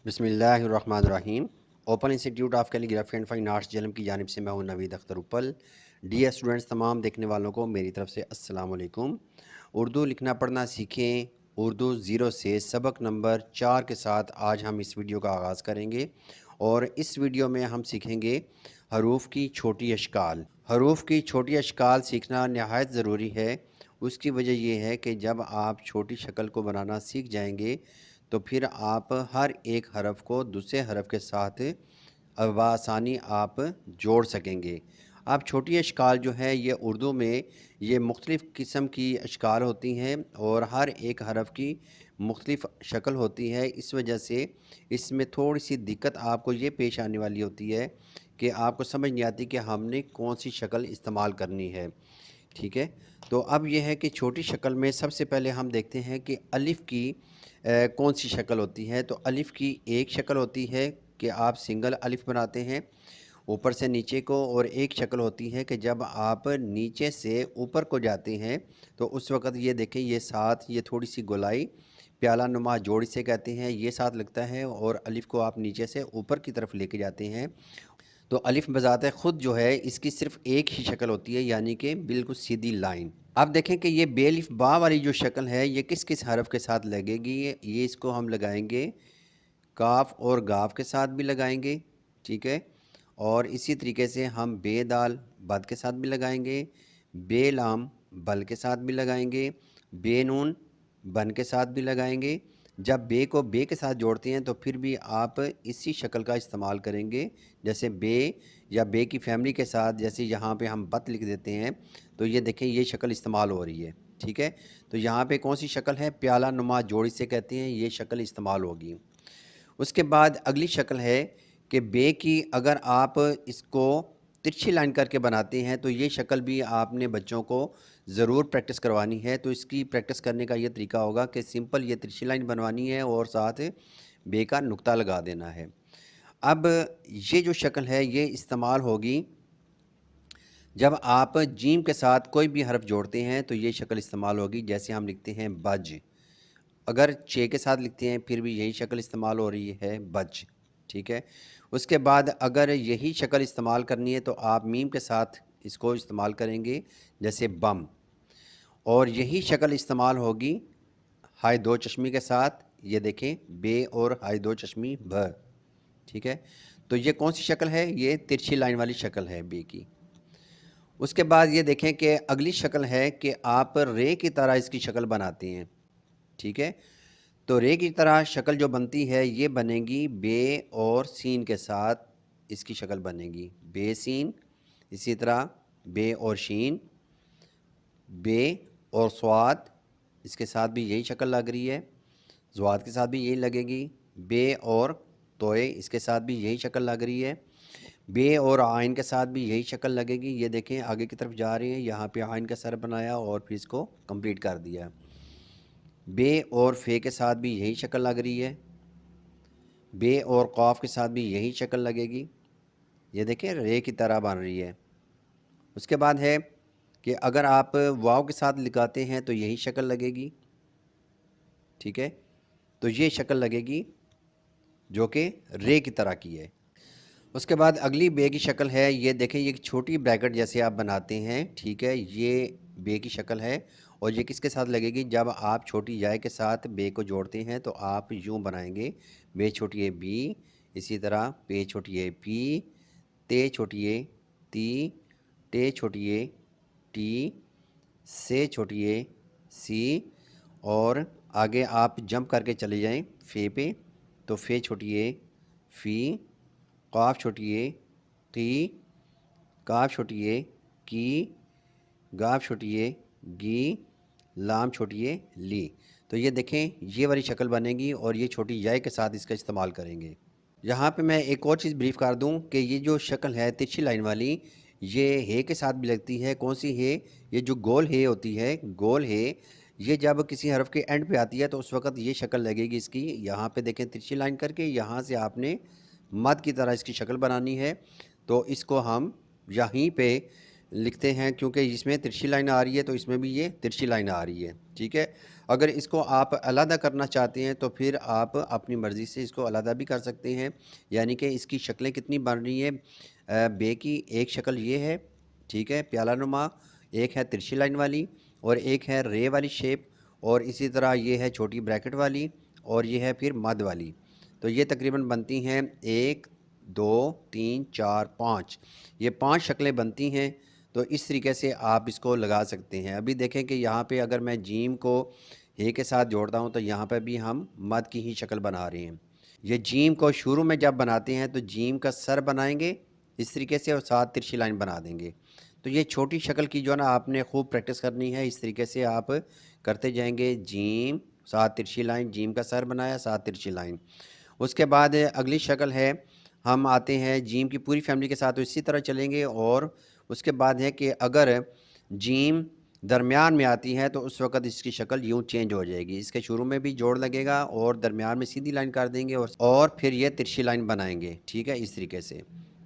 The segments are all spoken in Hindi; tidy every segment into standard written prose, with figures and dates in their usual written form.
बिस्मिल्लाहिर्रहमानिर्रहीम। Open institute of calligraphy and fine arts जलम की जानिब से मैं हूं नवीद अख्तर उपल। डियर स्टूडेंट्स, तमाम देखने वालों को मेरी तरफ से अस्सलाम वालेकुम। उर्दू लिखना पढ़ना सीखें, उर्दू ज़ीरो से सबक नंबर 4 के साथ आज हम इस वीडियो का आगाज़ करेंगे और इस वीडियो में हम सीखेंगे हरूफ की छोटी अशकाल। हरूफ की छोटी अशकाल सीखना नहायत ज़रूरी है। उसकी वजह यह है कि जब आप छोटी शक्ल को बनाना सीख जाएंगे तो फिर आप हर एक हरफ को दूसरे हरफ के साथ बआसानी आप जोड़ सकेंगे। अब छोटी अशकाल जो है ये उर्दू में ये मुख्तलिफ़ किस्म की अशकाल होती हैं और हर एक हरफ की मुख्तलिफ़ शक्ल होती है। इस वजह से इसमें थोड़ी सी दिक्कत आपको ये पेश आने वाली होती है कि आपको समझ नहीं आती कि हमने कौन सी शक्ल इस्तेमाल करनी है। ठीक है, तो अब यह है कि छोटी शक्ल में सबसे पहले हम देखते हैं कि अलिफ़ की कौन सी शक्ल होती है। तो अलिफ़ की एक शक्ल होती है कि आप सिंगल अलिफ़ बनाते हैं ऊपर से नीचे को, और एक शक्ल होती है कि जब आप नीचे से ऊपर को जाते हैं तो उस वक़्त ये देखें, ये साथ ये थोड़ी सी गोलाई प्याला नुमा जोड़ इसे कहते हैं, ये साथ लगता है और अलिफ़ को आप नीचे से ऊपर की तरफ लेके जाते हैं। तो अलिफ़ बज़ाते ख़ुद जो है इसकी सिर्फ़ एक ही शक्ल होती है, यानी कि बिल्कुल सीधी लाइन। अब देखें कि ये बेलिफ बा वाली जो शक्ल है ये किस किस हरफ के साथ लगेगी। ये इसको हम लगाएंगे काफ और गाफ के साथ भी लगाएंगे, ठीक है। और इसी तरीके से हम बे दाल बद के साथ भी लगाएंगे, बे लाम बल के साथ भी लगाएंगे, बे नून बन के साथ भी लगाएंगे। जब बे को बे के साथ जोड़ते हैं तो फिर भी आप इसी शक्ल का इस्तेमाल करेंगे, जैसे बे या बे की फैमिली के साथ, जैसे यहाँ पे हम बत लिख देते हैं तो ये देखें ये शक्ल इस्तेमाल हो रही है, ठीक है। तो यहाँ पे कौन सी शक्ल है, प्याला नुमा जोड़ी से कहते हैं, ये शक्ल इस्तेमाल होगी। उसके बाद अगली शक्ल है कि बे की अगर आप इसको तिरछी लाइन करके बनाते हैं तो ये शक्ल भी आपने बच्चों को ज़रूर प्रैक्टिस करवानी है। तो इसकी प्रैक्टिस करने का ये तरीका होगा कि सिंपल ये तिरछी लाइन बनवानी है और साथ बे का नुक्ता लगा देना है। अब ये जो शक्ल है ये इस्तेमाल होगी जब आप जीम के साथ कोई भी हरफ जोड़ते हैं तो ये शक्ल इस्तेमाल होगी। जैसे हम लिखते हैं बज, अगर चे के साथ लिखते हैं फिर भी यही शक्ल इस्तेमाल हो रही है, बज, ठीक है। उसके बाद अगर यही शक्ल इस्तेमाल करनी है तो आप मीम के साथ इसको इस्तेमाल करेंगे, जैसे बम। और यही शक्ल इस्तेमाल होगी हाय दो चश्मी के साथ, ये देखें बे और हाय दो चश्मी ब, ठीक है। तो ये कौन सी शक्ल है, ये तिरछी लाइन वाली शक्ल है बे की। उसके बाद ये देखें कि अगली शक्ल है कि आप रे की तरह इसकी शक्ल बनाते हैं, ठीक है। तो रे की तरह शक्ल जो बनती है ये बनेगी बे और सीन के साथ, इसकी शक्ल बनेगी बे सीन। इसी तरह बे और शीन, बे और स्वाद, इसके साथ भी यही शक्ल लग रही है, ज़्वाद के साथ भी यही लगेगी। बे और तोए, इसके साथ भी यही शक्ल लग रही है। बे और आइन के साथ भी यही शक्ल लगेगी। ये देखें आगे की तरफ जा रहे हैं, यहाँ पे आइन का सर बनाया और फिर इसको कंप्लीट कर दिया। बे और फे के साथ भी यही शक्ल लग रही है। बे और क़ाफ के साथ भी यही शक्ल लगेगी, ये देखें रे की तरह बन रही है। उसके बाद है कि अगर आप वाव के साथ लिखाते हैं तो यही शक्ल लगेगी, ठीक है। तो ये शक्ल लगेगी जो कि रे की तरह की है। उसके बाद अगली बे की शक्ल है, ये देखें ये छोटी ब्रैकेट जैसे आप बनाते हैं, ठीक है। ये बे की शक्ल है और ये किसके साथ लगेगी, जब आप छोटी याय के साथ बे को जोड़ते हैं तो आप यूँ बनाएंगे बे छोटी ए बी, इसी तरह पे छोटी ए पी, ते छोटी ए ती, टे छोटी ए टी, से छोटी ए सी। और आगे आप जंप करके चले जाएं फे पे, तो फे छोटी ए फ़ी, क़ाफ छोटी ए की, काफ छोटी ए की, गाफ छोटी ए गी, लाम छोटी ए ली। तो ये देखें ये वाली शक्ल बनेगी और ये छोटी याय के साथ इसका इस्तेमाल करेंगे। यहाँ पे मैं एक और चीज़ ब्रीफ कर दूँ कि ये जो शक्ल है तिरछी लाइन वाली, ये हे के साथ भी लगती है। कौन सी हे, ये जो गोल हे होती है, गोल हे, ये जब किसी हरफ के एंड पे आती है तो उस वक़्त ये शक्ल लगेगी इसकी। यहाँ पे देखें तिरछी लाइन करके, यहाँ से आपने मद की तरह इसकी शक्ल बनानी है। तो इसको हम यहीं पे लिखते हैं, क्योंकि इसमें तिरछी लाइन आ रही है तो इसमें भी ये तिरछी लाइन आ रही है, ठीक है। अगर इसको आप अलग करना चाहते हैं तो फिर आप अपनी मर्ज़ी से इसको अलग भी कर सकते हैं। यानी कि इसकी शक्लें कितनी बन रही हैं, बे की एक शक्ल ये है, ठीक है, प्याला नुमा, एक है तिरछी लाइन वाली, और एक है रे वाली शेप, और इसी तरह ये है छोटी ब्रैकेट वाली, और ये है फिर मद वाली। तो ये तकरीबन बनती हैं 1 2 3 4 5, ये 5 शक्लें बनती हैं। तो इस तरीके से आप इसको लगा सकते हैं। अभी देखें कि यहाँ पे अगर मैं जीम को हे के साथ जोड़ता हूँ तो यहाँ पे भी हम मद की ही शक्ल बना रहे हैं। ये जीम को शुरू में जब बनाते हैं तो जीम का सर बनाएंगे इस तरीके से और साथ तिरछी लाइन बना देंगे। तो ये छोटी शक्ल की जो है ना आपने खूब प्रैक्टिस करनी है। इस तरीके से आप करते जाएंगे, जीम साथ तिरछी लाइन, जीम का सर बनाया साथ तिरछी लाइन। उसके बाद अगली शक्ल है, हम आते हैं जीम की पूरी फैमिली के साथ, तो इसी तरह चलेंगे। और उसके बाद है कि अगर जीम दरमियान में आती है तो उस वक्त इसकी शक्ल यूँ चेंज हो जाएगी। इसके शुरू में भी जोड़ लगेगा और दरमियान में सीधी लाइन कर देंगे और फिर ये तिरछी लाइन बनाएंगे, ठीक है, इस तरीके से।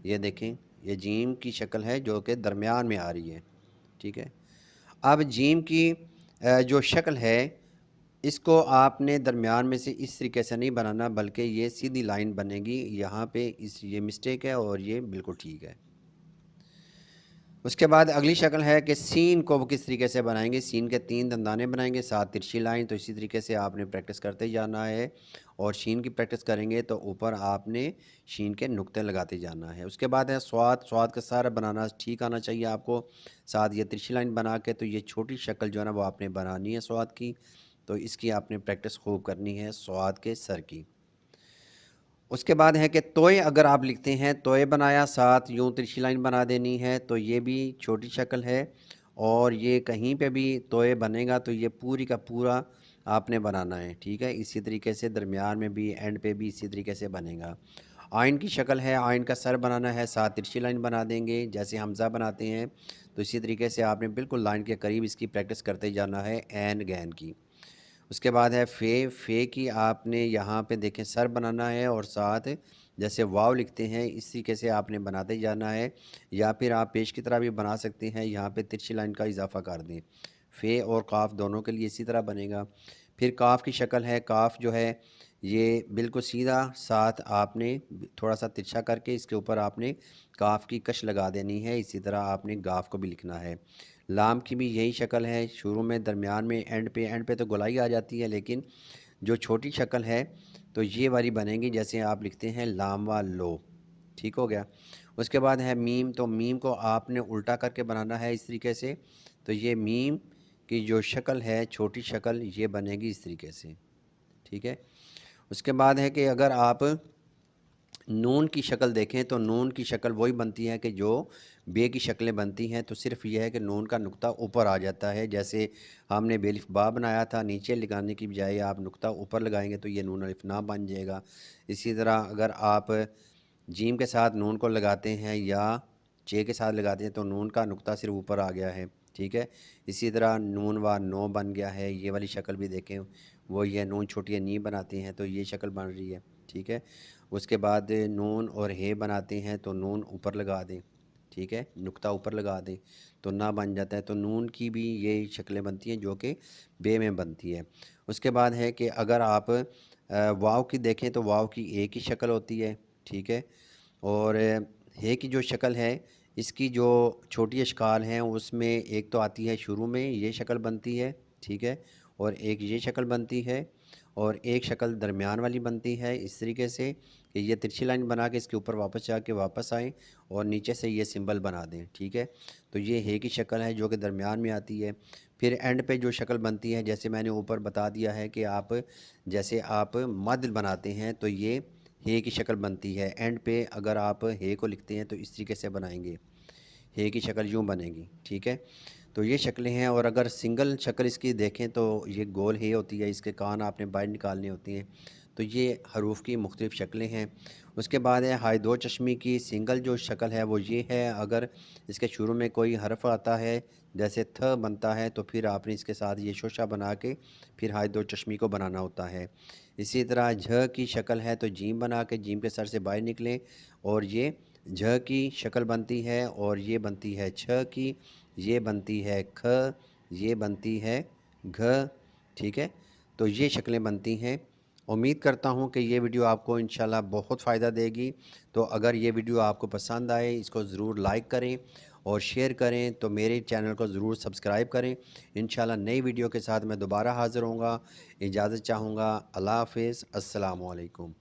ये देखें, ये जीम की शक्ल है जो कि दरमियान में आ रही है, ठीक है। अब जीम की जो शक्ल है इसको आपने दरमियान में से इस तरीके से नहीं बनाना, बल्कि ये सीधी लाइन बनेगी। यहाँ पे ये मिस्टेक है और ये बिल्कुल ठीक है। उसके बाद अगली शक्ल है कि सीन को वो किस तरीके से बनाएंगे। सीन के 3 दंदाने बनाएंगे साथ तिरछी लाइन। तो इसी तरीके से आपने प्रैक्टिस करते जाना है, और शीन की प्रैक्टिस करेंगे तो ऊपर आपने शीन के नुक्ते लगाते जाना है। उसके बाद है स्वाद। स्वाद का सारा बनाना ठीक आना चाहिए आपको, साथ ये तिरछी लाइन बना के। तो ये छोटी शक्ल जो है ना वो आपने बनानी है स्वाद की। तो इसकी आपने प्रैक्टिस खूब करनी है स्वाद के सर की। उसके बाद है कि तोय अगर आप लिखते हैं, तोय बनाया साथ यूँ तिरछी लाइन बना देनी है। तो ये भी छोटी शक्ल है, और ये कहीं पे भी तोय बनेगा तो ये पूरी का पूरा आपने बनाना है, ठीक है। इसी तरीके से दरमियान में भी, एंड पे भी इसी तरीके से बनेगा। आयन की शक्ल है, आयन का सर बनाना है, साथ तिरछी लाइन बना देंगे जैसे हमज़ा बनाते हैं। तो इसी तरीके से आपने बिल्कुल लाइन के करीब इसकी प्रैक्टिस करते जाना है, एन गैन की। उसके बाद है फ़े की आपने यहाँ पे देखें सर बनाना है, और साथ जैसे वाव लिखते हैं इस तरीके से आपने बनाते जाना है। या फिर आप पेश की तरह भी बना सकते हैं, यहाँ पे तिरछी लाइन का इजाफा कर दें। फ़े और काफ दोनों के लिए इसी तरह बनेगा। फिर काफ की शक्ल है, काफ जो है ये बिल्कुल सीधा, साथ आपने थोड़ा सा तिरछा करके इसके ऊपर आपने काफ की कश लगा देनी है। इसी तरह आपने गाफ को भी लिखना है। लाम की भी यही शक्ल है, शुरू में, दरमियान में, एंड पे तो गोलाई आ जाती है, लेकिन जो छोटी शक्ल है तो ये वाली बनेगी जैसे आप लिखते हैं लाम व लो, ठीक हो गया। उसके बाद है मीम। तो मीम को आपने उल्टा करके बनाना है इस तरीके से। तो ये मीम की जो शक्ल है, छोटी शक्ल, ये बनेगी इस तरीके से, ठीक है। उसके बाद है कि अगर आप नून की शक्ल देखें तो नून की शक्ल वही बनती है कि जो बे की शक्लें बनती हैं। तो सिर्फ यह है कि नून का नुक्ता ऊपर आ जाता है। जैसे हमने बेलिफ बा बनाया था, नीचे लगाने की बजाय आप नुक्ता ऊपर लगाएंगे तो ये नून अलिफ ना बन जाएगा। इसी तरह अगर आप जीम के साथ नून को लगाते हैं या चे के साथ लगाते हैं तो नून का नुक्ता सिर्फ ऊपर आ गया है, ठीक है। इसी तरह नून व नो बन गया है। ये वाली शक्ल भी देखें, वो ये नून छोटी नी बनाते हैं तो ये शक्ल बन रही है, ठीक है। उसके बाद नून और हे बनाते हैं तो नून ऊपर लगा दें, ठीक है, नुक्ता ऊपर लगा दें तो ना बन जाता है। तो नून की भी ये शक्लें बनती हैं जो कि बे में बनती है। उसके बाद है कि अगर आप वाव की देखें तो वाव की एक ही शक्ल होती है, ठीक है। और हे की जो शक्ल है, इसकी जो छोटी अशकाल हैं उसमें एक तो आती है शुरू में, ये शक्ल बनती है, ठीक है, और एक ये शक्ल बनती है, और एक शक्ल दरमियान वाली बनती है इस तरीके से कि ये तिरछी लाइन बना के इसके ऊपर वापस जाके वापस आएँ और नीचे से ये सिंबल बना दें, ठीक है। तो ये हे की शक्ल है जो कि दरमियान में आती है। फिर एंड पे जो शक्ल बनती है, जैसे मैंने ऊपर बता दिया है कि आप जैसे आप मद बनाते हैं तो ये हे की शक्ल बनती है। एंड पे अगर आप हे को लिखते हैं तो इस तरीके से बनाएंगे, हे की शक्ल यूँ बनेगी, ठीक है। तो ये शक्लें हैं। और अगर सिंगल शक्ल इसकी देखें तो ये गोल हे होती है, इसके कान आपने बाहर निकालने होती हैं। तो ये हरूफ की मुख्तलिफ़ शक्लें हैं। उसके बाद है हाई दो चश्मी की सिंगल जो शक्ल है वो ये है। अगर इसके शुरू में कोई हर्फ आता है, जैसे थ बनता है, तो फिर आपने इसके साथ ये शोशा बना के फिर हाई दो चश्मी को बनाना होता है। इसी तरह झ की शक्ल है तो जीम बना के जीम के सर से बाहर निकलें और ये झ की शक्ल बनती है और ये बनती है छ की, ये बनती है ख, ये बनती है घ। ठीक है, तो ये शक्लें बनती हैं। उम्मीद करता हूँ कि ये वीडियो आपको इंशाल्लाह बहुत फ़ायदा देगी। तो अगर ये वीडियो आपको पसंद आए, इसको ज़रूर लाइक करें और शेयर करें, तो मेरे चैनल को ज़रूर सब्सक्राइब करें। इंशाल्लाह नई वीडियो के साथ मैं दोबारा हाज़िर होऊंगा। इजाज़त चाहूँगा। अल्लाह हाफ़िज़। अस्सलामु अलैकुम।